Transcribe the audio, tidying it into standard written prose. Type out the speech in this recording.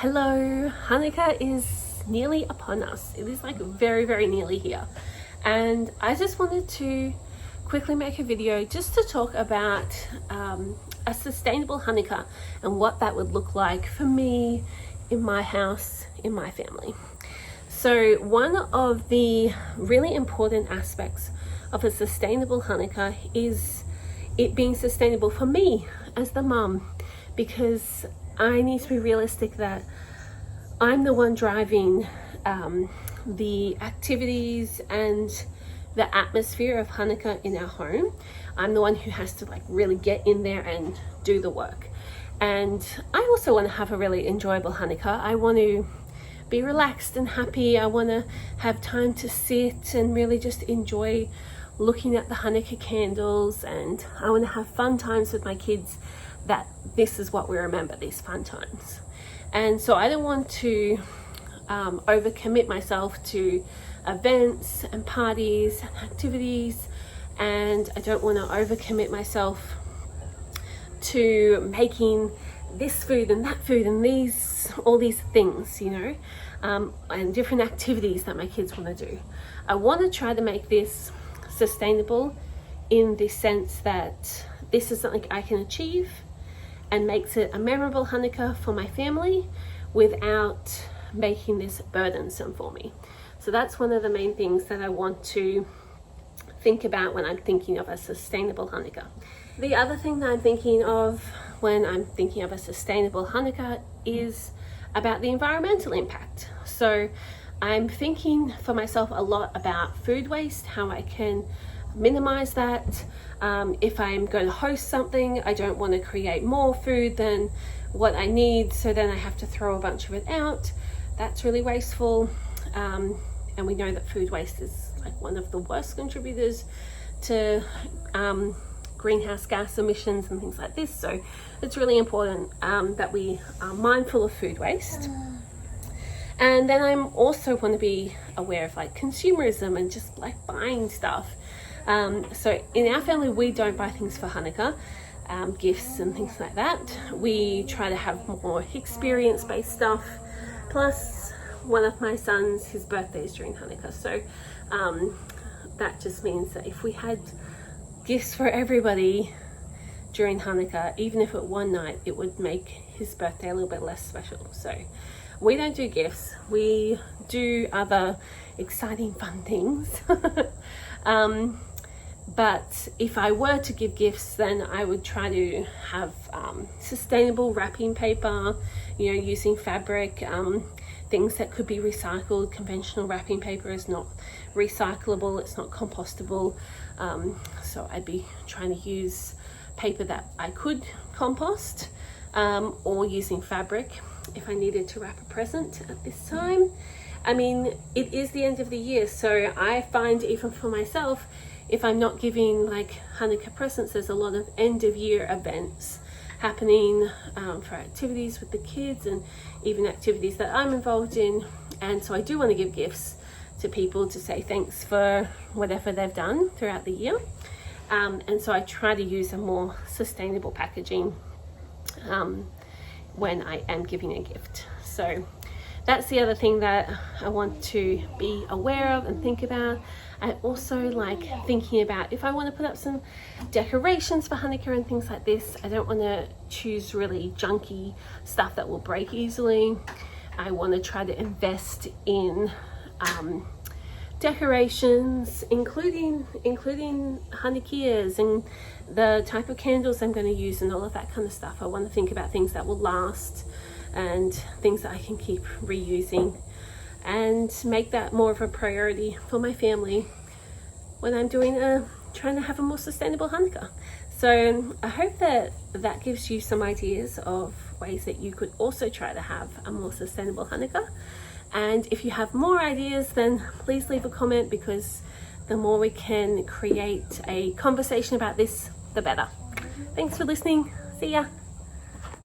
Hello, Hanukkah is nearly upon us. It is like very, very nearly here. And I just wanted to quickly make a video just to talk about a sustainable Hanukkah and what that would look like for me, in my house, in my family. So one of the really important aspects of a sustainable Hanukkah is it being sustainable for me as the mum, because I need to be realistic that I'm the one driving the activities and the atmosphere of Hanukkah in our home. I'm the one who has to really get in there and do the work. And I also want to have a really enjoyable Hanukkah. I want to be relaxed and happy. I want to have time to sit and really just enjoy looking at the Hanukkah candles, and I want to have fun times with my kids. That this is what we remember, these fun times. And so I don't want to overcommit myself to events and parties and activities, and I don't want to overcommit myself to making this food and that food and all these things, and different activities that my kids want to do. I want to try to make this sustainable in the sense that this is something I can achieve and makes it a memorable Hanukkah for my family without making this burdensome for me. So that's one of the main things that I want to think about when I'm thinking of a sustainable Hanukkah. The other thing that I'm thinking of when I'm thinking of a sustainable Hanukkah is about the environmental impact. So I'm thinking for myself a lot about food waste, how I can minimize that. If I'm going to host something, I don't want to create more food than what I need, so then I have to throw a bunch of it out. That's really wasteful. And we know that food waste is one of the worst contributors to greenhouse gas emissions and things like this. So it's really important that we are mindful of food waste. And then I'm also want to be aware of consumerism and just buying stuff. So in our family, we don't buy things for Hanukkah, gifts and things like that. We try to have more experience-based stuff. Plus, one of my sons, his birthday is during Hanukkah. So that just means that if we had gifts for everybody during Hanukkah, even if it one night, it would make his birthday a little bit less special. So we don't do gifts. We do other exciting, fun things. But if I were to give gifts, then I would try to have sustainable wrapping paper, using fabric, things that could be recycled. Conventional wrapping paper is not recyclable, it's not compostable. So I'd be trying to use paper that I could compost, or using fabric if I needed to wrap a present at this time. I mean, it is the end of the year, so I find even for myself, if I'm not giving Hanukkah presents, there's a lot of end of year events happening for activities with the kids and even activities that I'm involved in. And so I do want to give gifts to people to say thanks for whatever they've done throughout the year. And so I try to use a more sustainable packaging when I am giving a gift. So that's the other thing that I want to be aware of and think about. I also like thinking about if I want to put up some decorations for Hanukkah and things like this. I don't want to choose really junky stuff that will break easily. I want to try to invest in decorations, including Hanukkahs and the type of candles I'm going to use and all of that kind of stuff. I want to think about things that will last and things that I can keep reusing, and make that more of a priority for my family when I'm trying to have a more sustainable Hanukkah. So I hope that gives you some ideas of ways that you could also try to have a more sustainable Hanukkah. And if you have more ideas, then please leave a comment, because the more we can create a conversation about this, the better. Thanks for listening. See ya.